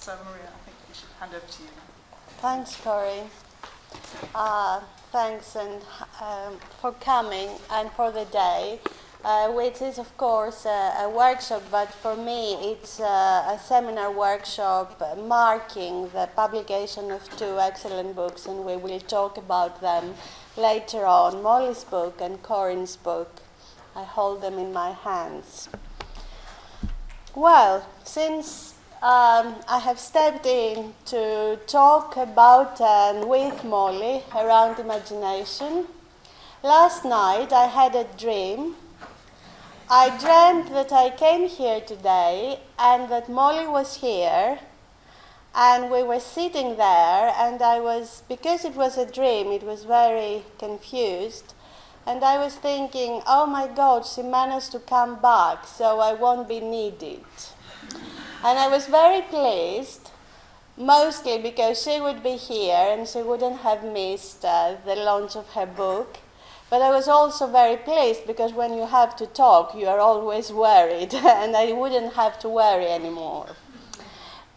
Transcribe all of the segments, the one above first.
So Maria, I think we should hand over to you now. Thanks, Corinne. Thanks for coming and for the day, which is, of course, a workshop, but for me it's a seminar workshop marking the publication of two excellent books, and we will talk about them later on, Molly's book and Corinne's book. I hold them in my hands. Well, since I have stepped in to talk about and with Molly around imagination, last night I had a dream. I dreamt that I came here today and that Molly was here, and we were sitting there, and because it was a dream, it was very confused, and I was thinking, oh my God, she managed to come back, so I won't be needed. And I was very pleased, mostly because she would be here and she wouldn't have missed the launch of her book. But I was also very pleased because when you have to talk, you are always worried, and I wouldn't have to worry anymore.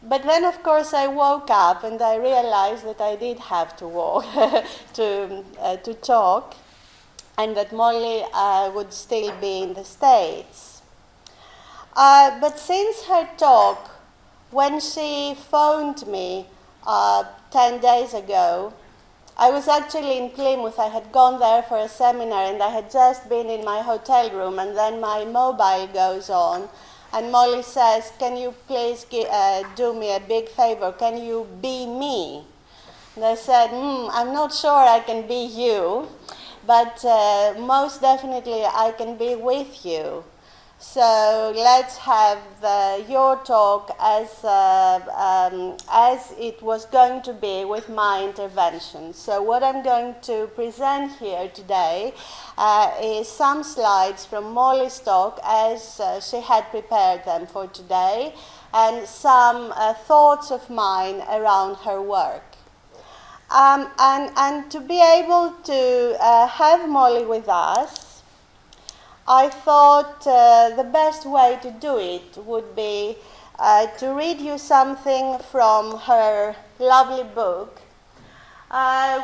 But then, of course, I woke up and I realized that I did have to walk to talk, and that Molly would still be in the States. But since her talk, when she phoned me 10 days ago, I was actually in Plymouth. I had gone there for a seminar, and I had just been in my hotel room, and then my mobile goes on, and Molly says, can you please do me a big favor? Can you be me? And I said, I'm not sure I can be you, but most definitely I can be with you. So let's have your talk as it was going to be with my intervention. So what I'm going to present here today is some slides from Molly's talk as she had prepared them for today, and some thoughts of mine around her work. And to be able to have Molly with us, I thought the best way to do it would be to read you something from her lovely book,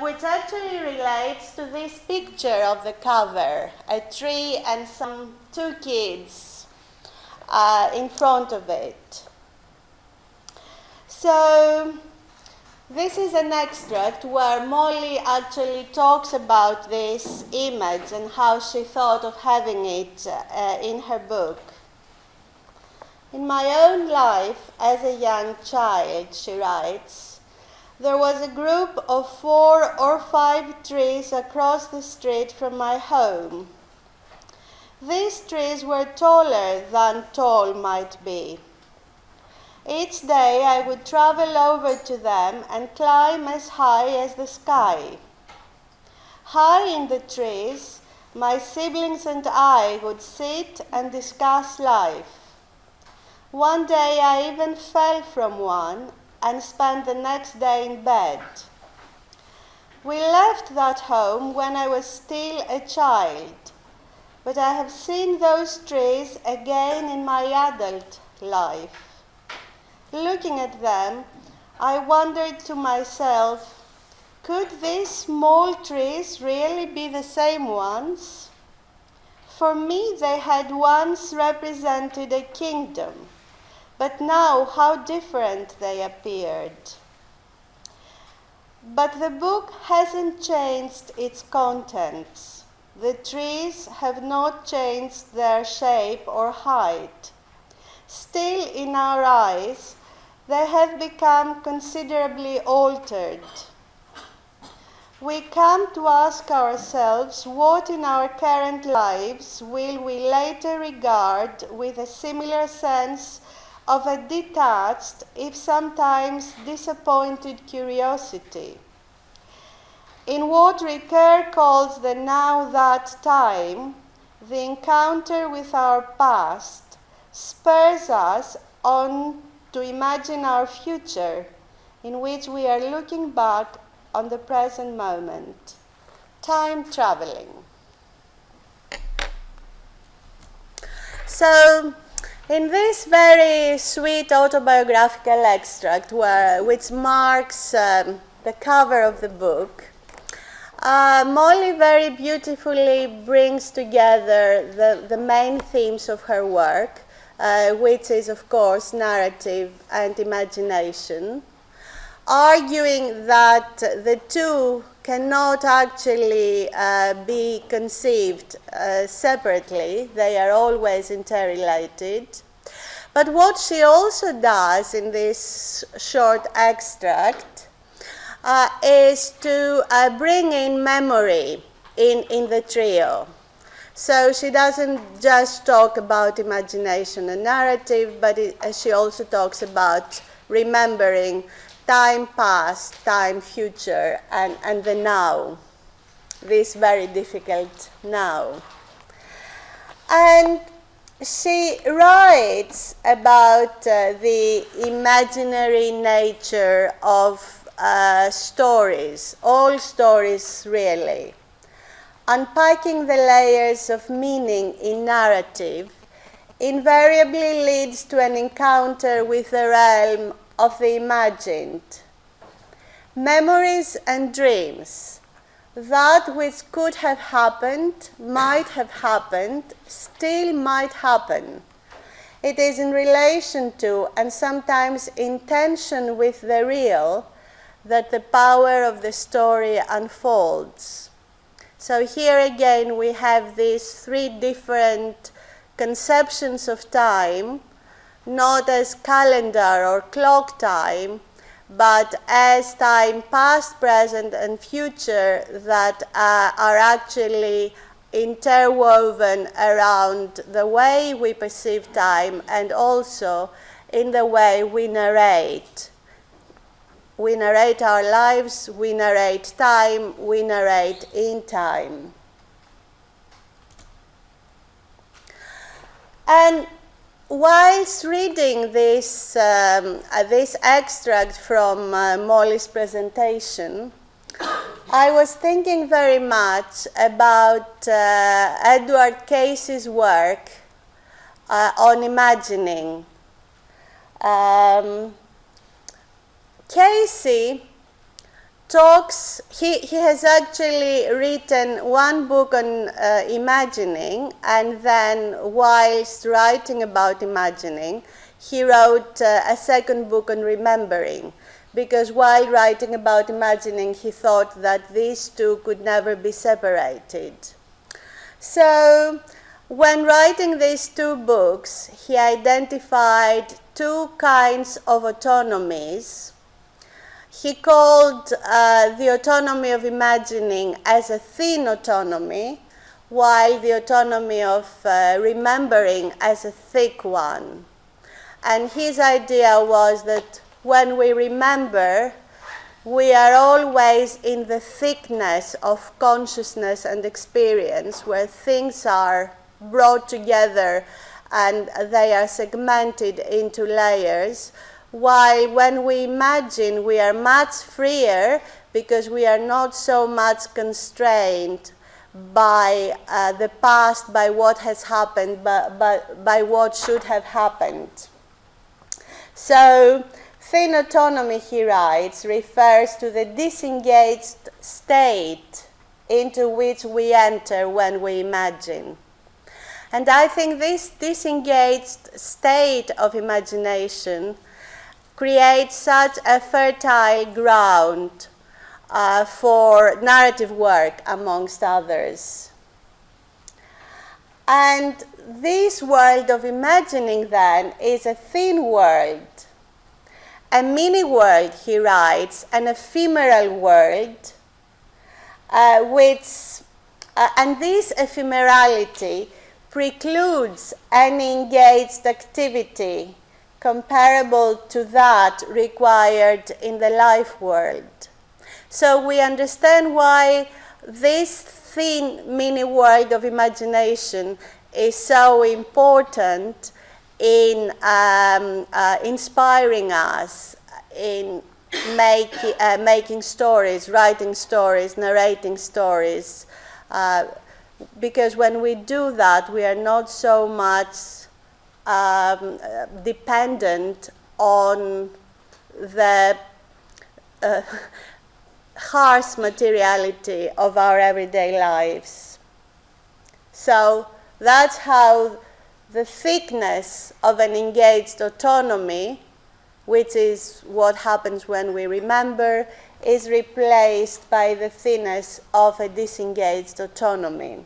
which actually relates to this picture of the cover, a tree and two kids in front of it. So this is an extract where Molly actually talks about this image and how she thought of having it in her book. In my own life as a young child, she writes, there was a group of 4 or 5 trees across the street from my home. These trees were taller than tall might be. Each day I would travel over to them and climb as high as the sky. High in the trees, my siblings and I would sit and discuss life. One day I even fell from one and spent the next day in bed. We left that home when I was still a child, but I have seen those trees again in my adult life. Looking at them, I wondered to myself, could these small trees really be the same ones? For me, they had once represented a kingdom, but now how different they appeared. But the book hasn't changed its contents. The trees have not changed their shape or height. Still, in our eyes, they have become considerably altered. We come to ask ourselves what in our current lives will we later regard with a similar sense of a detached, if sometimes disappointed curiosity. In what Ricoeur calls the now that time, the encounter with our past spurs us on to imagine our future, in which we are looking back on the present moment. Time traveling. So In this very sweet autobiographical extract, which marks the cover of the book, Molly very beautifully brings together the main themes of her work, which is, of course, narrative and imagination, arguing that the two cannot actually be conceived separately. They are always interrelated. But what she also does in this short extract is to bring in memory in the trio. So she doesn't just talk about imagination and narrative, but she also talks about remembering time past, time future, and the now, this very difficult now. And she writes about the imaginary nature of stories, all stories really. Unpacking the layers of meaning in narrative invariably leads to an encounter with the realm of the imagined. Memories and dreams, that which could have happened, might have happened, still might happen. It is in relation to, and sometimes in tension with the real, that the power of the story unfolds. So here again we have these three different conceptions of time, not as calendar or clock time, but as time past, present, and future that are actually interwoven around the way we perceive time and also in the way we narrate. We narrate our lives, we narrate time, we narrate in time. And whilst reading this extract from Molly's presentation, I was thinking very much about Edward Case's work on imagining. Casey talks, he has actually written one book on imagining, and then whilst writing about imagining, he wrote a second book on remembering, because while writing about imagining, he thought that these two could never be separated. So, when writing these two books, he identified two kinds of autonomies. He called the autonomy of imagining as a thin autonomy, while the autonomy of remembering as a thick one. And his idea was that when we remember, we are always in the thickness of consciousness and experience, where things are brought together and they are segmented into layers. While when we imagine, we are much freer because we are not so much constrained by the past, by what has happened, but by what should have happened. So, thin autonomy, he writes, refers to the disengaged state into which we enter when we imagine. And I think this disengaged state of imagination creates such a fertile ground for narrative work, amongst others. And this world of imagining, then, is a thin world, a mini world, he writes, an ephemeral world, and this ephemerality precludes any engaged activity comparable to that required in the life world. So we understand why this thin mini world of imagination is so important in inspiring us in making stories, writing stories, narrating stories, because when we do that, we are not so much dependent on the harsh materiality of our everyday lives. So that's how the thickness of an engaged autonomy, which is what happens when we remember, is replaced by the thinness of a disengaged autonomy.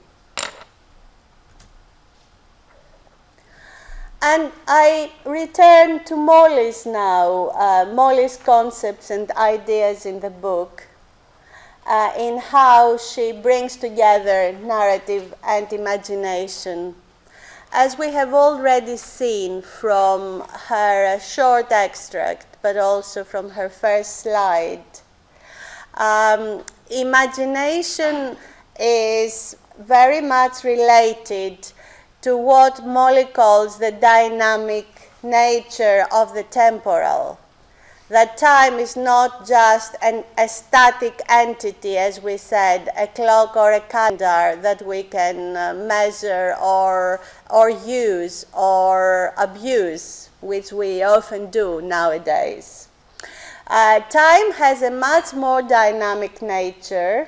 And I return to Molly's now, Molly's concepts and ideas in the book, in how she brings together narrative and imagination. As we have already seen from her short extract, but also from her first slide, imagination is very much related to what Molly calls the dynamic nature of the temporal. That time is not just a static entity, as we said, a clock or a calendar that we can measure or use or abuse, which we often do nowadays. Time has a much more dynamic nature,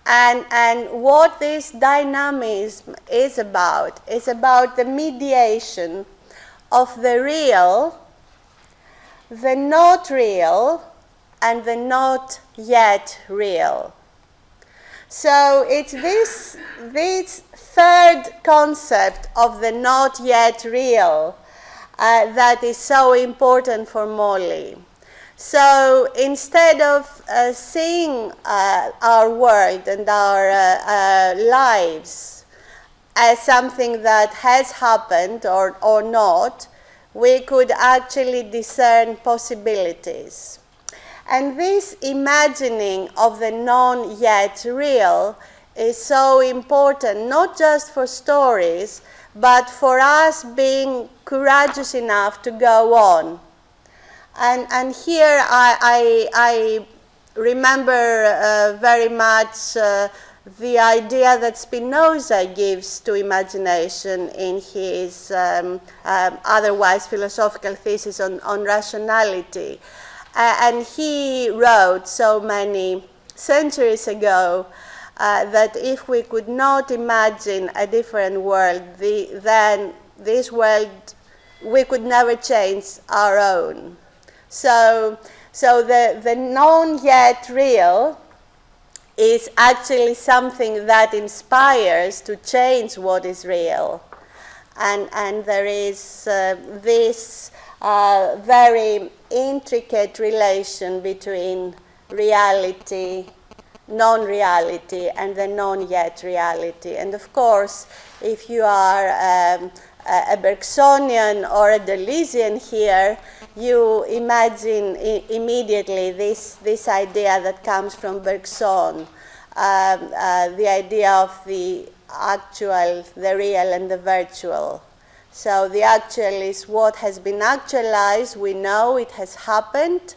and what this dynamism is about the mediation of the real, the not real, and the not yet real. So it's this third concept of the not yet real that is so important for Molly. So instead of seeing our world and our lives as something that has happened or not, we could actually discern possibilities. And this imagining of the non-yet real is so important, not just for stories, but for us being courageous enough to go on. And here I remember very much the idea that Spinoza gives to imagination in his otherwise philosophical thesis on rationality. And he wrote so many centuries ago that if we could not imagine a different world, then this world, we could never change our own. So the non-yet real is actually something that inspires to change what is real. And there is this very intricate relation between reality, non-reality, and the non-yet reality. And of course, if you are a Bergsonian or a Deleuzian here, you imagine immediately this idea that comes from Bergson, the idea of the actual, the real, and the virtual. So the actual is what has been actualized. We know it has happened.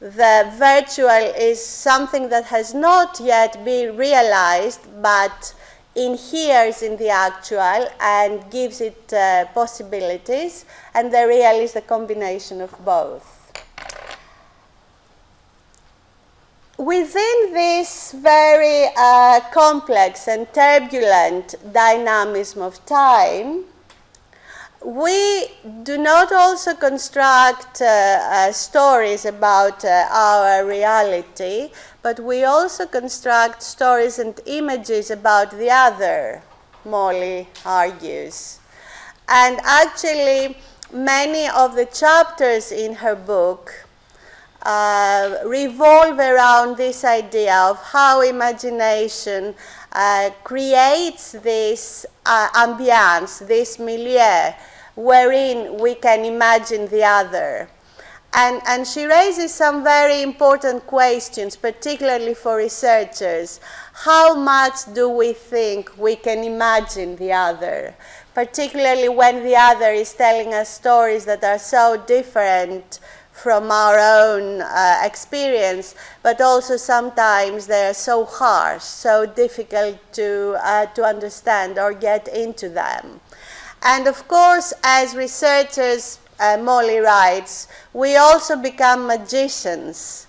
The virtual is something that has not yet been realized, but inheres in the actual and gives it possibilities, and the real is the combination of both. Within this very complex and turbulent dynamism of time, we do not also construct stories about our reality, but we also construct stories and images about the other, Molly argues. And actually, many of the chapters in her book revolve around this idea of how imagination creates this ambiance, this milieu, wherein we can imagine the other. And she raises some very important questions, particularly for researchers. How much do we think we can imagine the other? Particularly when the other is telling us stories that are so different from our own experience, but also sometimes they are so harsh, so difficult to understand or get into them. And of course, as researchers, Molly writes, we also become magicians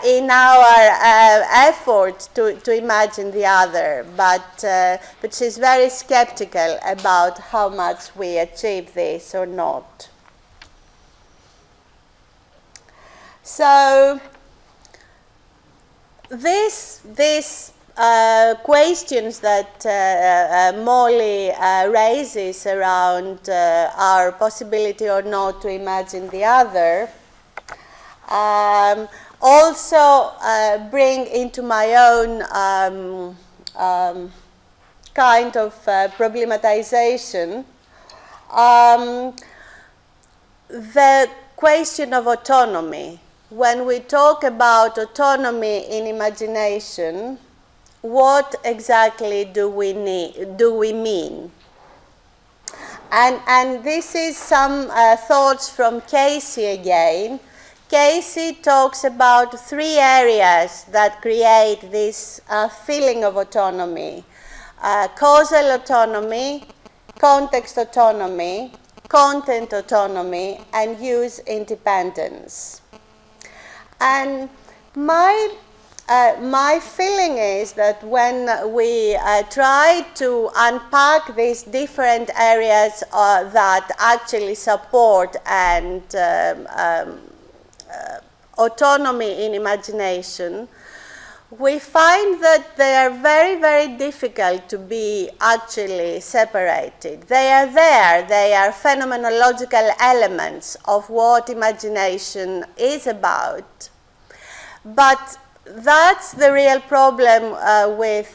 in our effort to imagine the other, but she's very skeptical about how much we achieve this or not. So these questions that Molly raises around our possibility or not to imagine the other also bring into my own kind of problematization the question of autonomy. When we talk about autonomy in imagination, what exactly do we mean? And this is some thoughts from Casey again. Casey talks about 3 areas that create this feeling of autonomy: causal autonomy, context autonomy, content autonomy, and use independence. And my feeling is that when we try to unpack these different areas that actually support and autonomy in imagination, we find that they are very, very difficult to be actually separated. They are there. They are phenomenological elements of what imagination is about. But that's the real problem with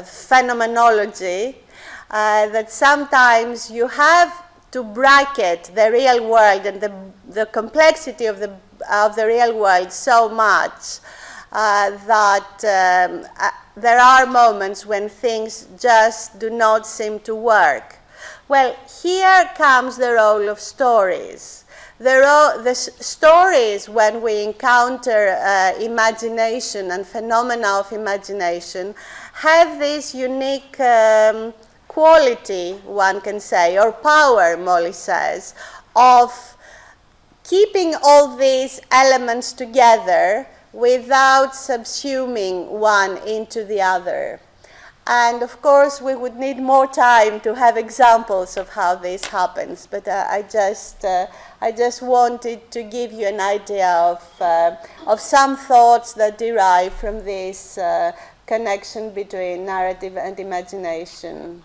phenomenology, that sometimes you have to bracket the real world and the complexity of the real world so much that there are moments when things just do not seem to work. Well, here comes the role of stories. The stories, when we encounter imagination and phenomena of imagination, have this unique quality, one can say, or power, Molly says, of keeping all these elements together without subsuming one into the other. And of course, we would need more time to have examples of how this happens, but I just wanted to give you an idea of some thoughts that derive from this connection between narrative and imagination.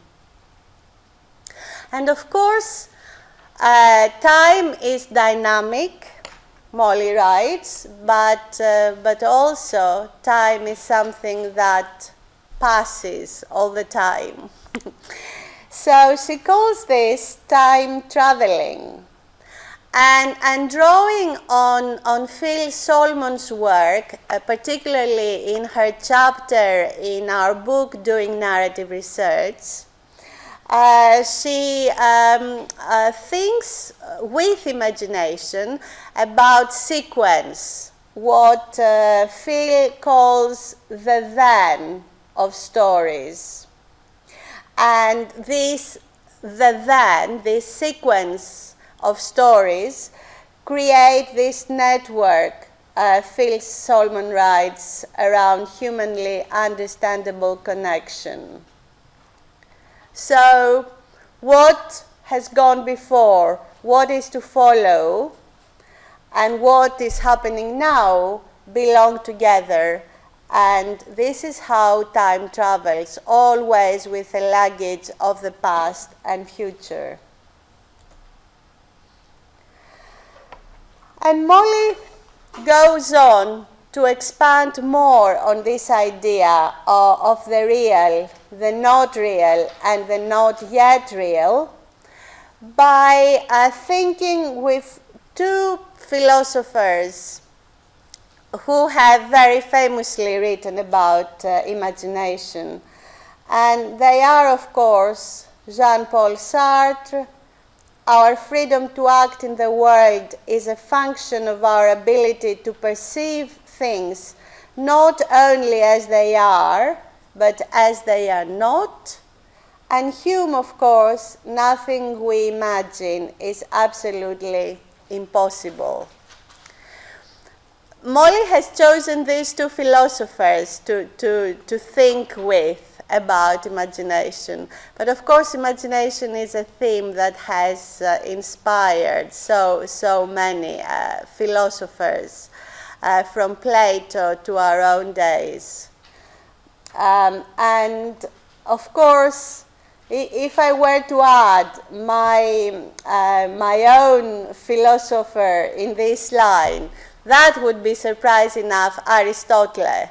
And of course, time is dynamic, Molly writes, but also time is something that passes all the time. So she calls this time traveling. And drawing on Phil Solmon's work, particularly in her chapter in our book, Doing Narrative Research, she thinks with imagination about sequence, what Phil calls the then of stories. And this sequence of stories create this network, Phil Solomon writes, around humanly understandable connection. So what has gone before, what is to follow, and what is happening now belong together. And this is how time travels, always with a luggage of the past and future. And Molly goes on to expand more on this idea of the real, the not real, and the not yet real by thinking with 2 philosophers who have very famously written about imagination. And they are, of course, Jean-Paul Sartre. Our freedom to act in the world is a function of our ability to perceive things not only as they are, but as they are not. And Hume, of course, nothing we imagine is absolutely impossible. Molly has chosen these two philosophers to think with about imagination. But of course, imagination is a theme that has inspired so many philosophers, from Plato to our own days. And of course, if I were to add my own philosopher in this line, that would be, surprise enough, Aristotle,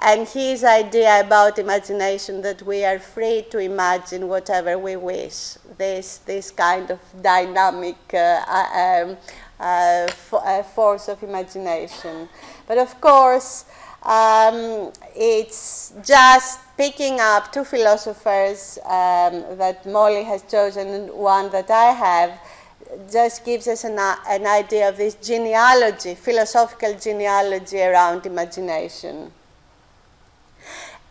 and his idea about imagination, that we are free to imagine whatever we wish. This kind of dynamic force of imagination. But of course, it's just picking up two philosophers that Molly has chosen and one that I have, just gives us an idea of this genealogy, philosophical genealogy around imagination.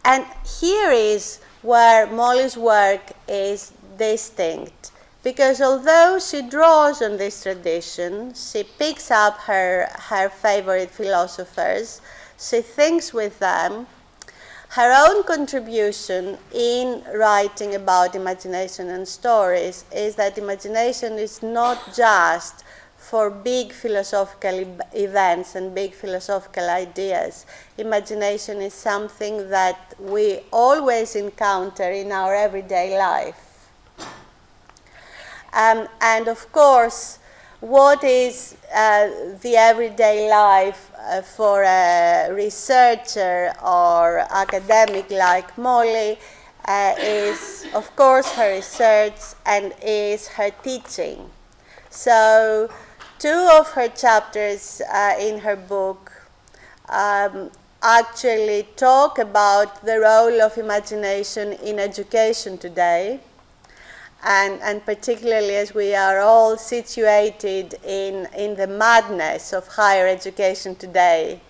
And here is where Molly's work is distinct, because although she draws on this tradition, she picks up her favorite philosophers, she thinks with them. Her own contribution in writing about imagination and stories is that imagination is not just for big philosophical events and big philosophical ideas. Imagination is something that we always encounter in our everyday life. And of course, what is the everyday life for a researcher or academic like Molly is, of course, her research and is her teaching. So, two of her chapters in her book actually talk about the role of imagination in education today. And particularly as we are all situated in the madness of higher education today,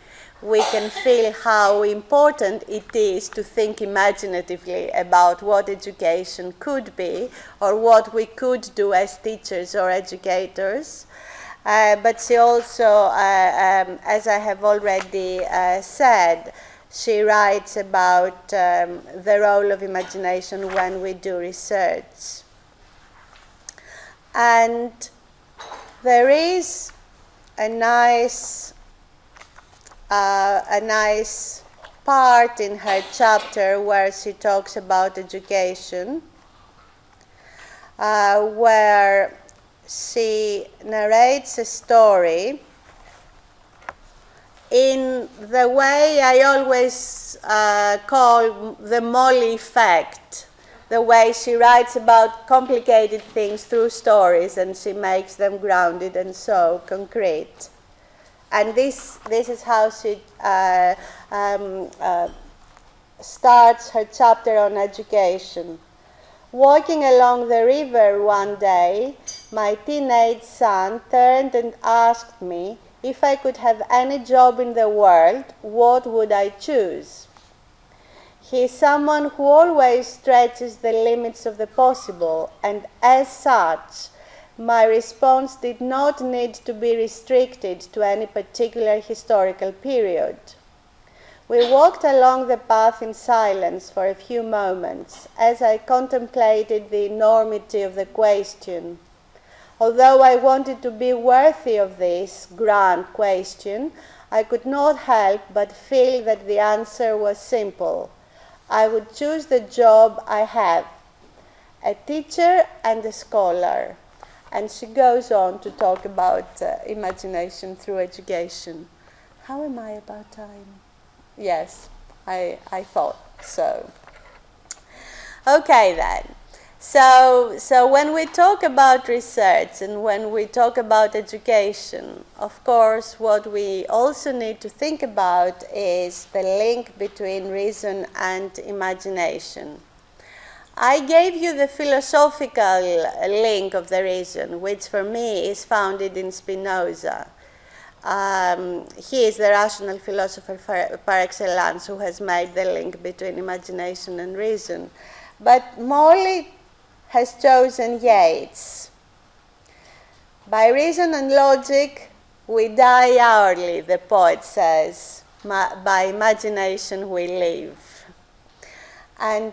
we can feel how important it is to think imaginatively about what education could be or what we could do as teachers or educators. But she also, as I have already said, she writes about the role of imagination when we do research. And there is a nice part in her chapter where she talks about education, where she narrates a story in the way I always call the Molly effect. The way she writes about complicated things through stories, and she makes them grounded and so concrete. And this is how she starts her chapter on education. Walking along the river one day, my teenage son turned and asked me if I could have any job in the world, what would I choose? He is someone who always stretches the limits of the possible, and as such, my response did not need to be restricted to any particular historical period. We walked along the path in silence for a few moments as I contemplated the enormity of the question. Although I wanted to be worthy of this grand question, I could not help but feel that the answer was simple. I would choose the job I have, a teacher and a scholar. And she goes on to talk about imagination through education. How am I about time? Yes, I thought so. Okay then. So when we talk about research and when we talk about education, of course, what we also need to think about is the link between reason and imagination. I gave you the philosophical link of the reason, which for me is founded in Spinoza. He is the rational philosopher par excellence who has made the link between imagination and reason. but Molly has chosen Yeats. By reason and logic, we die hourly, the poet says. By imagination we live. And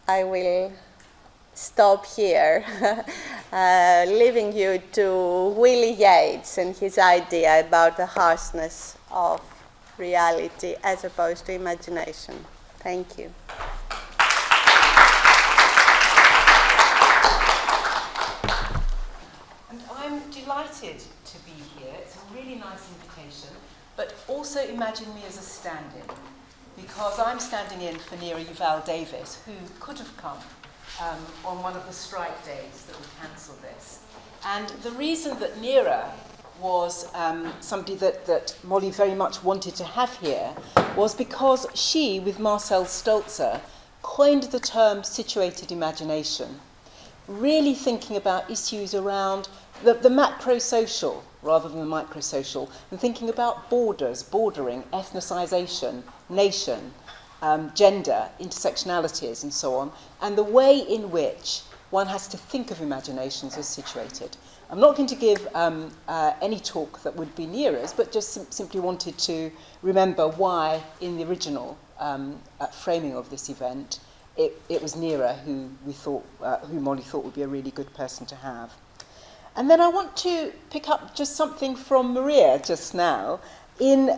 I will stop here, leaving you to Willie Yeats and his idea about the harshness of reality as opposed to imagination. Thank you. And I'm delighted to be here. It's a really nice invitation, but also imagine me as a stand-in, because I'm standing in for Neera Yuval-Davis, who could have come on one of the strike days that we cancelled this. And the reason that Neera was somebody that Molly very much wanted to have here was because she, with Marcel Stolzer, coined the term situated imagination, really thinking about issues around the macro-social rather than the micro-social, and thinking about borders, bordering, ethnicization, nation, gender, intersectionalities, and so on, and the way in which one has to think of imaginations as situated. I'm not going to give any talk that would be Neera's, but just simply wanted to remember why, in the original framing of this event, it was Neera who Molly thought would be a really good person to have. And then I want to pick up just something from Maria just now in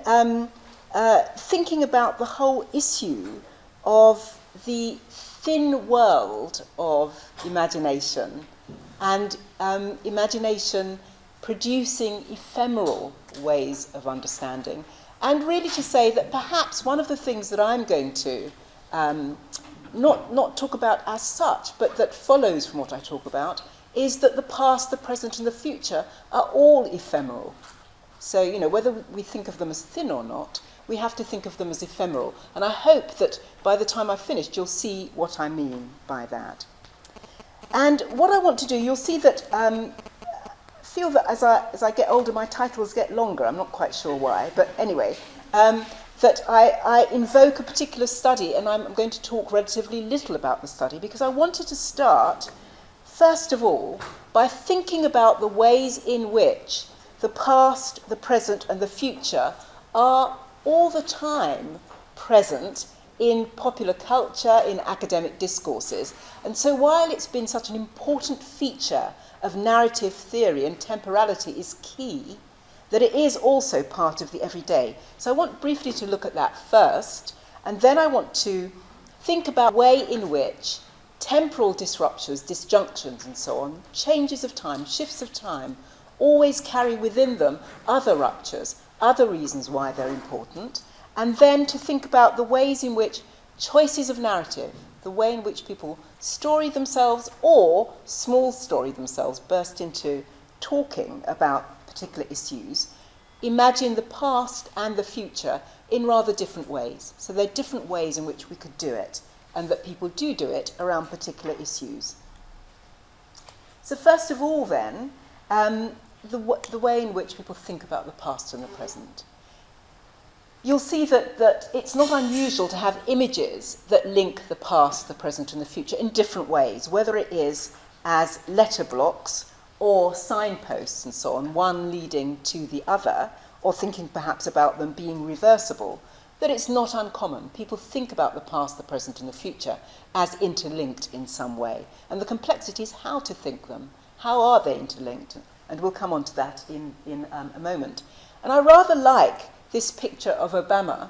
thinking about the whole issue of the thin world of imagination and imagination producing ephemeral ways of understanding, and really to say that perhaps one of the things that I'm going to not talk about as such, but that follows from what I talk about, is that the past, the present, and the future are all ephemeral. So, you know, whether we think of them as thin or not, we have to think of them as ephemeral. And I hope that by the time I've finished, you'll see what I mean by that. And what I want to do, you'll see that, feel that as I get older, my titles get longer. I'm not quite sure why, but anyway, that I invoke a particular study, and I'm going to talk relatively little about the study, because I wanted to start, first of all, by thinking about the ways in which the past, the present, and the future are all the time present in popular culture, in academic discourses. And so while it's been such an important feature of narrative theory, and temporality is key, that it is also part of the everyday. So I want briefly to look at that first, and then I want to think about the way in which temporal disruptions, disjunctions and so on, changes of time, shifts of time, always carry within them other ruptures, other reasons why they're important, and then to think about the ways in which choices of narrative, the way in which people story themselves or small story themselves, burst into talking about particular issues, imagine the past and the future in rather different ways. So there are different ways in which we could do it, and that people do it around particular issues. So first of all then, the way in which people think about the past and the present. You'll see that it's not unusual to have images that link the past, the present, and the future in different ways, whether it is as letter blocks or signposts and so on, one leading to the other, or thinking perhaps about them being reversible, that it's not uncommon. People think about the past, the present, and the future as interlinked in some way. And the complexity is how to think them. How are they interlinked? And we'll come on to that in a moment. And I rather like this picture of Obama,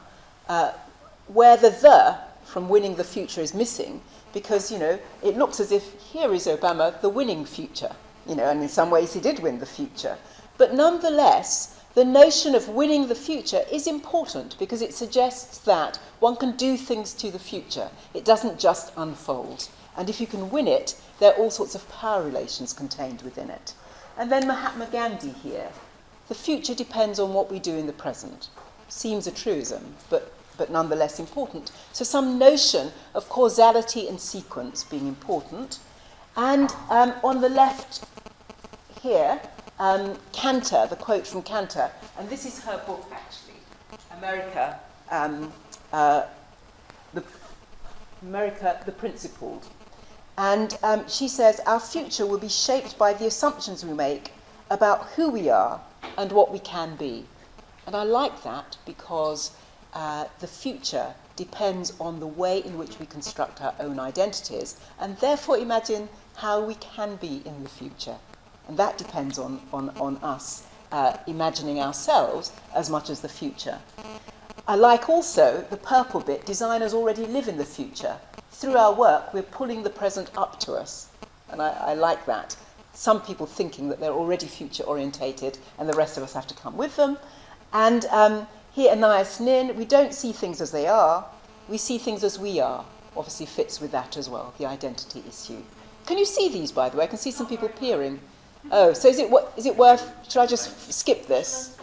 where the from winning the future is missing, because, you know, it looks as if here is Obama, the winning future, you know, and in some ways he did win the future. But nonetheless, the notion of winning the future is important because it suggests that one can do things to the future. It doesn't just unfold. And if you can win it, there are all sorts of power relations contained within it. And then Mahatma Gandhi here. The future depends on what we do in the present. Seems a truism, but nonetheless important. So some notion of causality and sequence being important. And on the left here, Cantor, the quote from Cantor, and this is her book actually, America, America the Principled. And she says, our future will be shaped by the assumptions we make about who we are and what we can be. And I like that because the future depends on the way in which we construct our own identities and therefore imagine how we can be in the future. And that depends on us imagining ourselves as much as the future. I like also the purple bit, designers already live in the future. Through our work, we're pulling the present up to us. And I like that. Some people thinking that they're already future orientated and the rest of us have to come with them. And here, Anais Nin, we don't see things as they are, we see things as we are. Obviously fits with that as well, the identity issue. Can you see these, by the way? I can see some people peering. Oh, so is it worth, should I just skip this?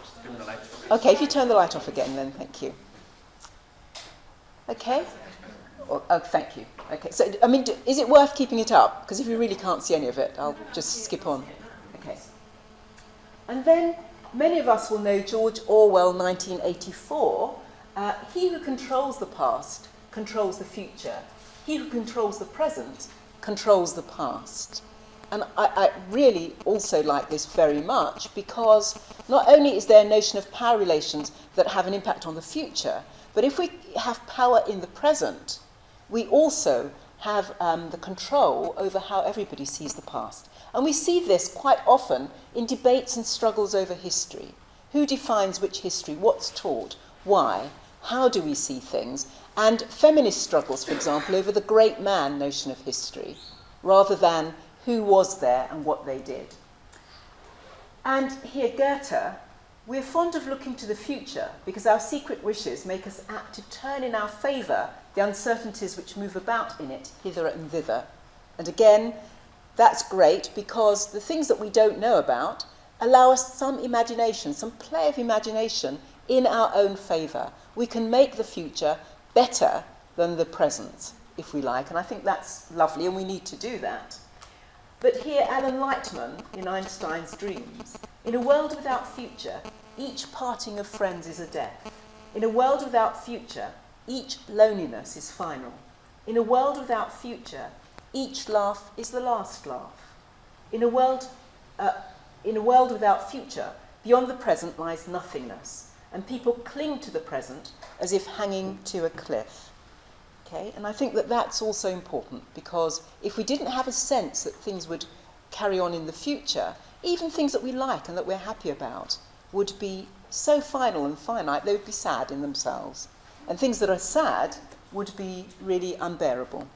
Okay, if you turn the light off again, then thank you. Okay? Oh, thank you. Okay, so, I mean, is it worth keeping it up? Because if you really can't see any of it, I'll just skip on. Okay. And then, many of us will know George Orwell, 1984. He who controls the past controls the future. He who controls the present controls the past. And I really also like this very much because not only is there a notion of power relations that have an impact on the future, but if we have power in the present, we also have the control over how everybody sees the past. And we see this quite often in debates and struggles over history. Who defines which history? What's taught? Why? How do we see things? And feminist struggles, for example, over the great man notion of history, rather than who was there and what they did. And here, Goethe, we're fond of looking to the future because our secret wishes make us apt to turn in our favour the uncertainties which move about in it, hither and thither. And again, that's great because the things that we don't know about allow us some imagination, some play of imagination in our own favour. We can make the future better than the present, if we like, and I think that's lovely and we need to do that. But here, Alan Lightman, in Einstein's Dreams, in a world without future, each parting of friends is a death. In a world without future, each loneliness is final. In a world without future, each laugh is the last laugh. In a world without future, beyond the present lies nothingness, and people cling to the present as if hanging to a cliff. Okay? And I think that that's also important because if we didn't have a sense that things would carry on in the future, even things that we like and that we're happy about would be so final and finite, they would be sad in themselves. And things that are sad would be really unbearable.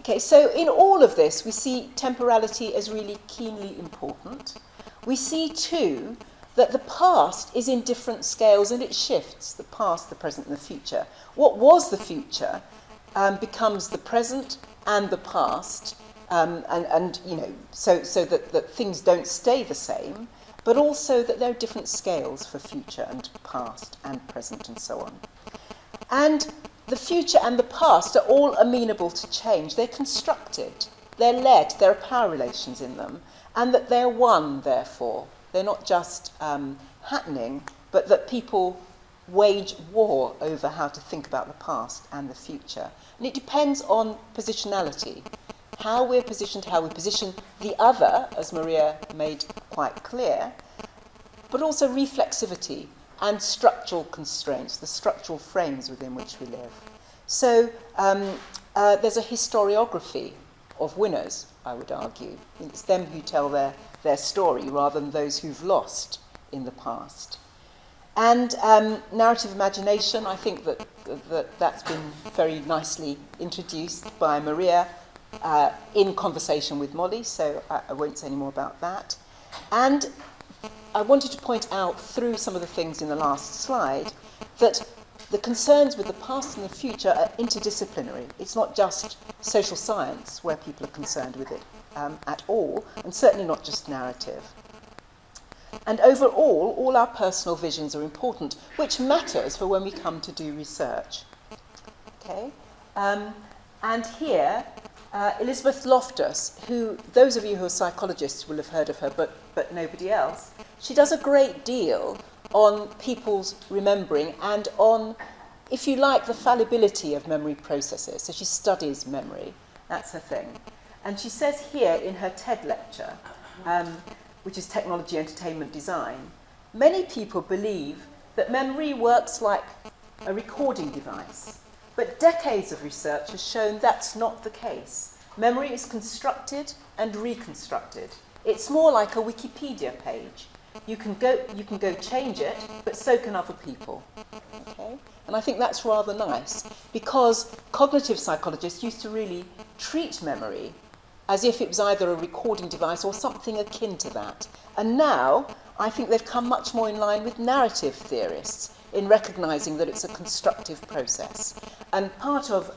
Okay, so in all of this, we see temporality as really keenly important. We see, too, that the past is in different scales and it shifts, the past, the present and the future. What was the future becomes the present and the past, and you know, so that things don't stay the same, but also that there are different scales for future and past and present and so on. And the future and the past are all amenable to change. They're constructed, they're led, there are power relations in them, and that they're one, therefore. They're not just happening, but that people wage war over how to think about the past and the future. And it depends on positionality, how we're positioned, how we position the other, as Maria made quite clear, but also reflexivity and structural constraints, the structural frames within which we live. So there's a historiography of winners, I would argue. It's them who tell their story rather than those who've lost in the past. And narrative imagination, I think that's been very nicely introduced by Maria in conversation with Molly, so I won't say any more about that. And I wanted to point out through some of the things in the last slide that the concerns with the past and the future are interdisciplinary. It's not just social science where people are concerned with it at all, and certainly not just narrative. And overall, all our personal visions are important, which matters for when we come to do research. Okay? And here, Elizabeth Loftus, who those of you who are psychologists will have heard of her, but nobody else, she does a great deal on people's remembering and on if you like, the fallibility of memory processes. So she studies memory. That's her thing. And she says here in her TED lecture, which is Technology, Entertainment, Design, many people believe that memory works like a recording device. But decades of research has shown that's not the case. Memory is constructed and reconstructed. It's more like a Wikipedia page. You can go change it, but so can other people. Okay? And I think that's rather nice, because cognitive psychologists used to really treat memory as if it was either a recording device or something akin to that. And now I think they've come much more in line with narrative theorists in recognising that it's a constructive process. And part of,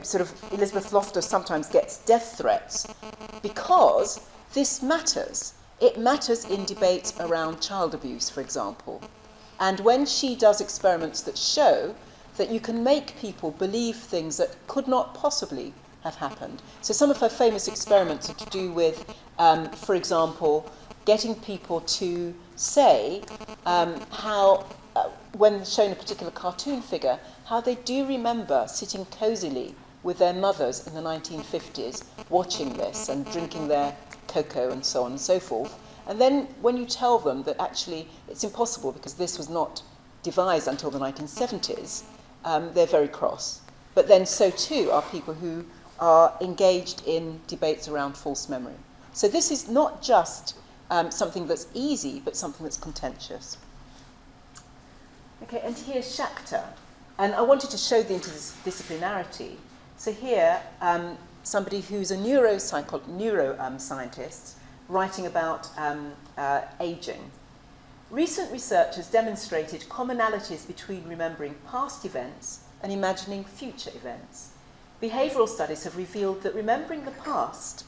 sort of Elizabeth Loftus sometimes gets death threats because this matters. It matters in debates around child abuse, for example. And when she does experiments that show that you can make people believe things that could not possibly have happened. So some of her famous experiments are to do with, for example, getting people to say how, when shown a particular cartoon figure, how they do remember sitting cosily with their mothers in the 1950s, watching this and drinking their cocoa and so on and so forth. And then when you tell them that actually it's impossible because this was not devised until the 1970s, they're very cross. But then so too are people who are engaged in debates around false memory. So this is not just something that's easy, but something that's contentious. Okay, and here's Shakhtar. And I wanted to show the interdisciplinarity. So here, somebody who's a neuroscientist writing about aging. Recent research has demonstrated commonalities between remembering past events and imagining future events. Behavioural studies have revealed that remembering the past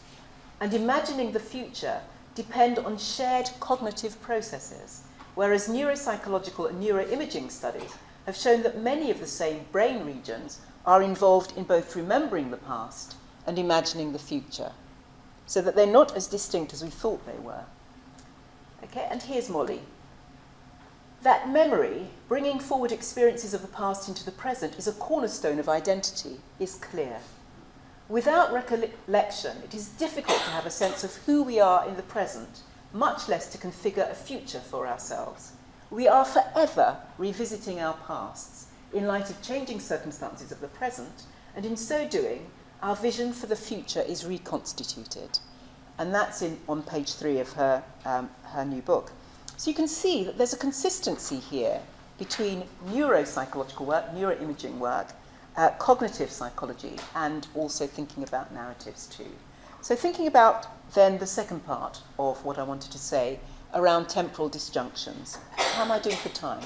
and imagining the future depend on shared cognitive processes, whereas neuropsychological and neuroimaging studies have shown that many of the same brain regions are involved in both remembering the past and imagining the future, so that they're not as distinct as we thought they were. Okay, and here's Molly. That memory, bringing forward experiences of the past into the present, is a cornerstone of identity, is clear. Without recollection, it is difficult to have a sense of who we are in the present, much less to configure a future for ourselves. We are forever revisiting our pasts in light of changing circumstances of the present, and in so doing, our vision for the future is reconstituted. And that's on page 3 of her new book. So you can see that there's a consistency here between neuropsychological work, neuroimaging work, cognitive psychology, and also thinking about narratives too. So thinking about then the second part of what I wanted to say around temporal disjunctions. How am I doing for time?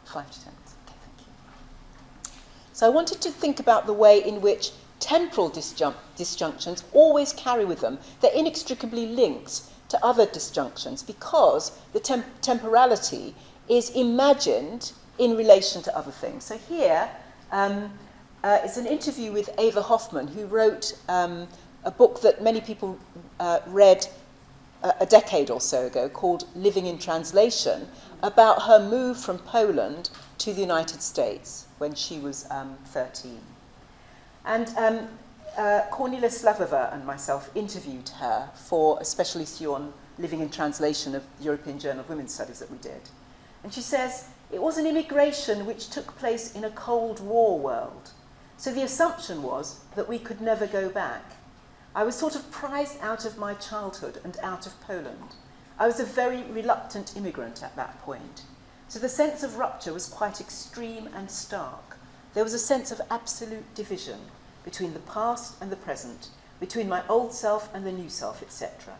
5 to 10 minutes. Okay, thank you. So I wanted to think about the way in which temporal disjunctions always carry with them, they're inextricably linked to other disjunctions because the temporality is imagined in relation to other things. So here it's an interview with Ava Hoffman, who wrote a book that many people read a decade or so ago called Living in Translation, about her move from Poland to the United States when she was 13. And Cornelia Slavova and myself interviewed her for a special issue on Living in Translation of the European Journal of Women's Studies that we did. And she says, it was an immigration which took place in a Cold War world. So the assumption was that we could never go back. I was sort of prized out of my childhood and out of Poland. I was a very reluctant immigrant at that point. So the sense of rupture was quite extreme and stark. There was a sense of absolute division between the past and the present, between my old self and the new self, etc.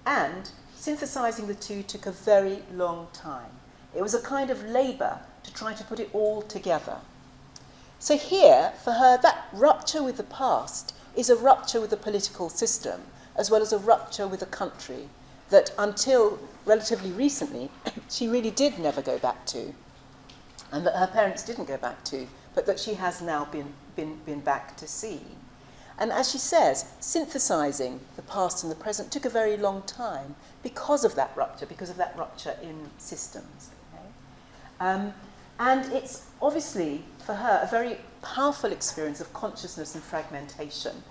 And synthesizing the two took a very long time. It was a kind of labour to try to put it all together. So here, for her, that rupture with the past is a rupture with the political system, as well as a rupture with a country that until relatively recently, she really did never go back to, and that her parents didn't go back to, but that she has now been back to see. And as she says, synthesizing the past and the present took a very long time because of that rupture in systems. Okay? And it's obviously, for her, a very powerful experience of consciousness and fragmentation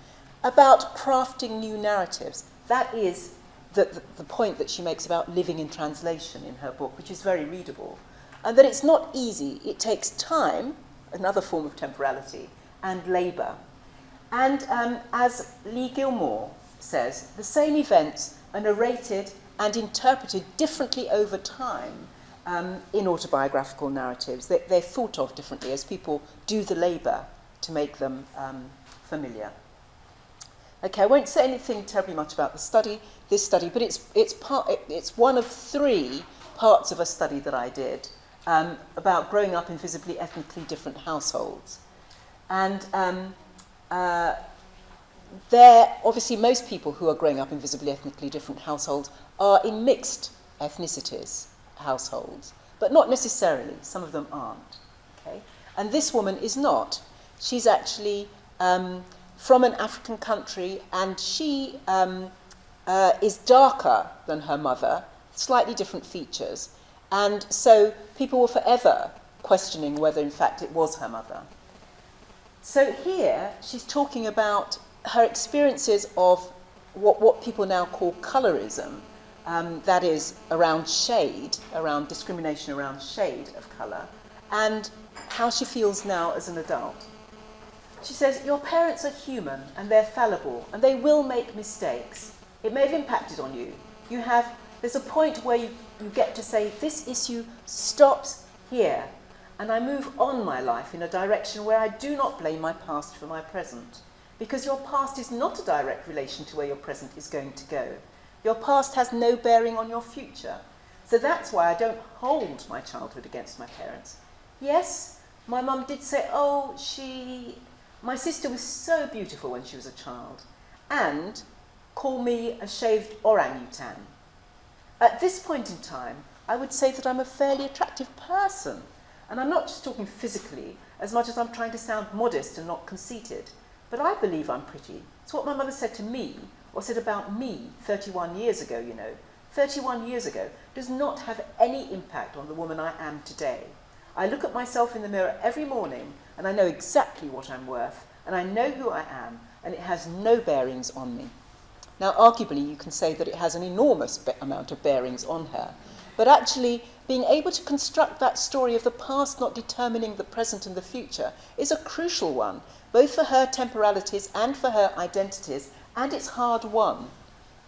about crafting new narratives. That is the point that she makes about living in translation in her book, which is very readable. And that it's not easy. It takes time, another form of temporality, and labour. And as Lee Gilmore says, the same events are narrated and interpreted differently over time in autobiographical narratives. They're thought of differently as people do the labour to make them familiar. Okay, I won't say anything terribly much about this study, but it's one of 3 parts of a study that I did about growing up in visibly ethnically different households. And obviously most people who are growing up in visibly ethnically different households are in mixed ethnicities households, but not necessarily. Some of them aren't. Okay? And this woman is not. She's actually from an African country, and she is darker than her mother, slightly different features. And so people were forever questioning whether in fact it was her mother. So here she's talking about her experiences of what people now call colorism, that is around shade, around discrimination around shade of colour, and how she feels now as an adult. She says, your parents are human and they're fallible and they will make mistakes. It may have impacted on you. There's a point where you get to say, this issue stops here, and I move on my life in a direction where I do not blame my past for my present. Because your past is not a direct relation to where your present is going to go. Your past has no bearing on your future. So that's why I don't hold my childhood against my parents. Yes, my mum did say, my sister was so beautiful when she was a child, and call me a shaved orangutan. At this point in time, I would say that I'm a fairly attractive person. And I'm not just talking physically, as much as I'm trying to sound modest and not conceited. But I believe I'm pretty. It's what my mother said to me, or said about me 31 years ago, 31 years ago does not have any impact on the woman I am today. I look at myself in the mirror every morning, and I know exactly what I'm worth, and I know who I am, and it has no bearings on me. Now, arguably, you can say that it has an enormous amount of bearings on her, but actually, being able to construct that story of the past not determining the present and the future is a crucial one, both for her temporalities and for her identities, and it's hard won.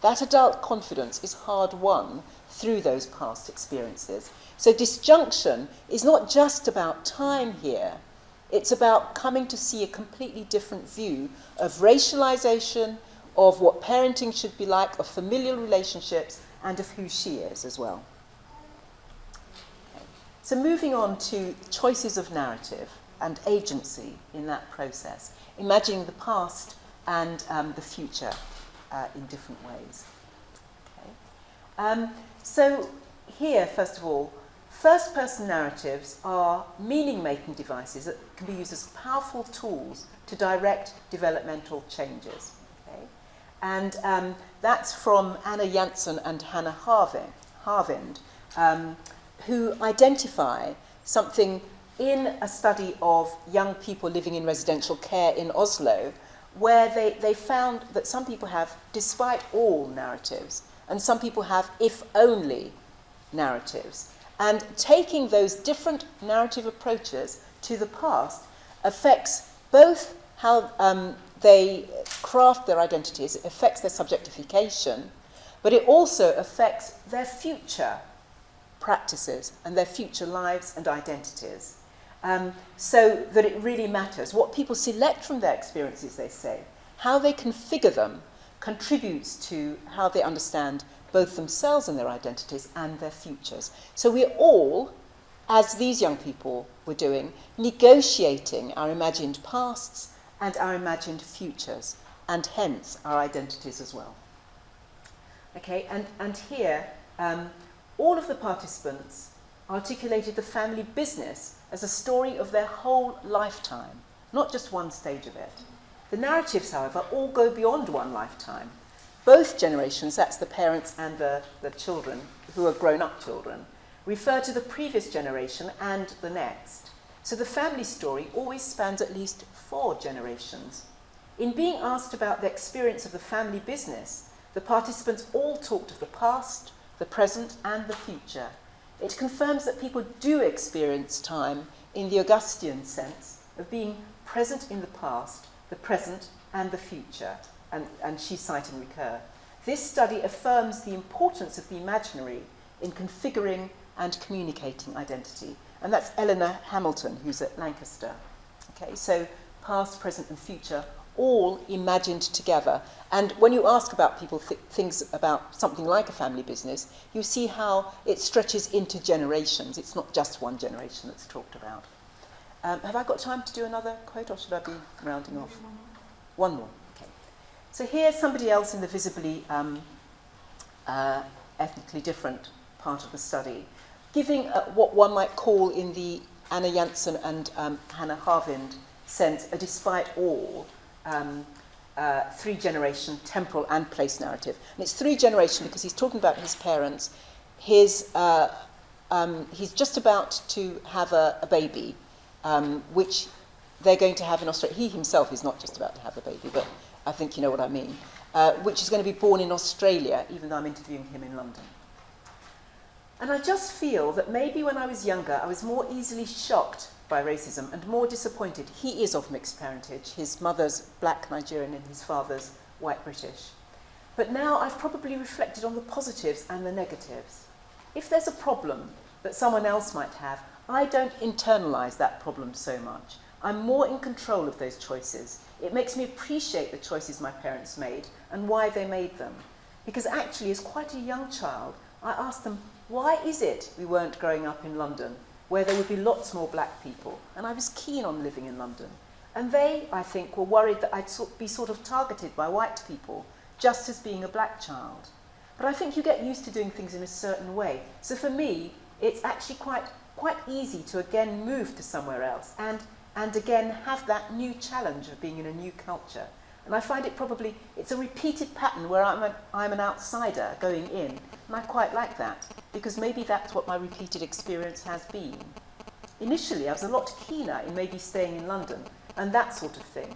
That adult confidence is hard won through those past experiences. So disjunction is not just about time here, it's about coming to see a completely different view of racialization, of what parenting should be like, of familial relationships, and of who she is as well. So moving on to choices of narrative and agency in that process, imagining the past and the future in different ways. Okay. So here, first of all, first-person narratives are meaning-making devices that can be used as powerful tools to direct developmental changes. Okay. And that's from Anna Janssen and Hannah Harvind, who identify something in a study of young people living in residential care in Oslo, where they found that some people have despite all narratives, and some people have if only narratives. And taking those different narrative approaches to the past affects both how they craft their identities, it affects their subjectification, but it also affects their future practices and their future lives and identities. So that it really matters. What people select from their experiences, they say, how they configure them contributes to how they understand both themselves and their identities and their futures. So we're all, as these young people were doing, negotiating our imagined pasts and our imagined futures, and hence our identities as well. Okay, and here, all of the participants articulated the family business as a story of their whole lifetime, not just one stage of it. The narratives, however, all go beyond one lifetime. Both generations, that's the parents and the children, who are grown-up children, refer to the previous generation and the next. So the family story always spans at least 4 generations. In being asked about the experience of the family business, the participants all talked of the past, the present, and the future. It confirms that people do experience time in the Augustian sense of being present in the past, the present, and the future, and she cite and recur. This study affirms the importance of the imaginary in configuring and communicating identity. And that's Eleanor Hamilton, who's at Lancaster. Okay, so past, present, and future, all imagined together. And when you ask about people things about something like a family business, you see how it stretches into generations. It's not just one generation that's talked about. Have I got time to do another quote, or should I be rounding off? One more. Okay. So here's somebody else in the visibly ethnically different part of the study, giving what one might call in the Anna Janssen and Hannah Harvind sense a despite all 3-generation temporal and place narrative. And it's 3-generation because he's talking about his parents. He's just about to have a baby, which they're going to have in Australia. He himself is not just about to have a baby, but I think you know what I mean, which is going to be born in Australia, even though I'm interviewing him in London. And I just feel that maybe when I was younger, I was more easily shocked by racism and more disappointed. He is of mixed parentage. His mother's black Nigerian and his father's white British. But now I've probably reflected on the positives and the negatives. If there's a problem that someone else might have, I don't internalise that problem so much. I'm more in control of those choices. It makes me appreciate the choices my parents made and why they made them. Because actually, as quite a young child, I asked them, why is it we weren't growing up in London, where there would be lots more black people? And I was keen on living in London. And they, I think, were worried that I'd be sort of targeted by white people, just as being a black child. But I think you get used to doing things in a certain way. So for me, it's actually quite easy to again move to somewhere else and again have that new challenge of being in a new culture. And I find it's a repeated pattern where I'm an outsider going in. And I quite like that, because maybe that's what my repeated experience has been. Initially, I was a lot keener in maybe staying in London and that sort of thing.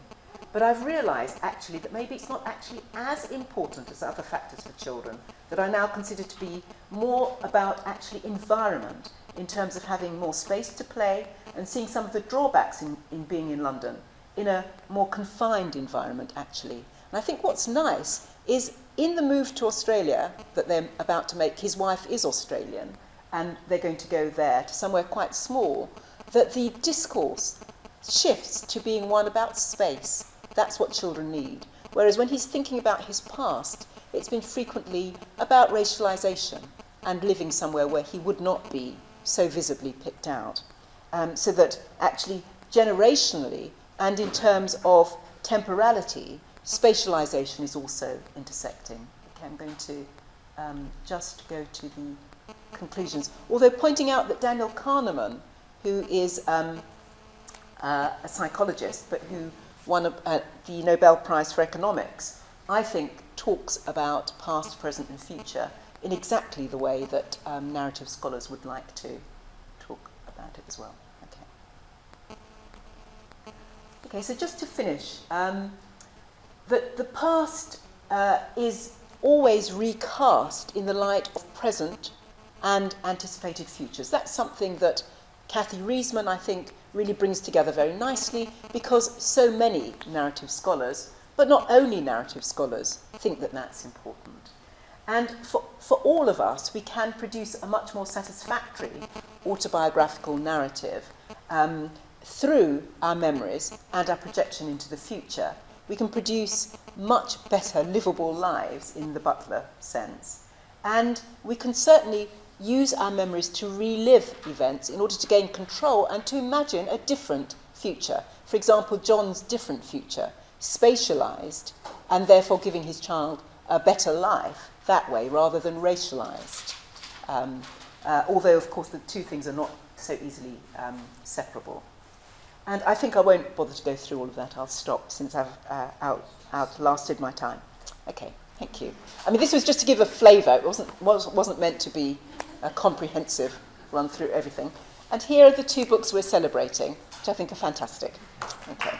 But I've realised actually that maybe it's not actually as important as other factors for children, that I now consider to be more about actually environment, in terms of having more space to play and seeing some of the drawbacks in being in London, in a more confined environment, actually. And I think what's nice is in the move to Australia that they're about to make, his wife is Australian, and they're going to go there to somewhere quite small, that the discourse shifts to being one about space. That's what children need. Whereas when he's thinking about his past, it's been frequently about racialisation and living somewhere where he would not be so visibly picked out. So that actually generationally and in terms of temporality, spatialisation is also intersecting. Okay, I'm going to just go to the conclusions. Although pointing out that Daniel Kahneman, who is a psychologist, but who won the Nobel Prize for Economics, I think talks about past, present and future in exactly the way that narrative scholars would like to talk about it as well. Okay, so just to finish, the past is always recast in the light of present and anticipated futures. That's something that Kathy Riesman, I think, really brings together very nicely, because so many narrative scholars, but not only narrative scholars, think that that's important. And for all of us, we can produce a much more satisfactory autobiographical narrative through our memories and our projection into the future. We can produce much better livable lives in the Butler sense. And we can certainly use our memories to relive events in order to gain control and to imagine a different future. For example, John's different future, spatialised, and therefore giving his child a better life that way rather than racialised. Although, of course, the two things are not so easily separable. And I think I won't bother to go through all of that. I'll stop since I've outlasted my time. Okay, thank you. I mean, this was just to give a flavour. It wasn't meant to be a comprehensive run through everything. And here are the two books we're celebrating, which I think are fantastic. Okay.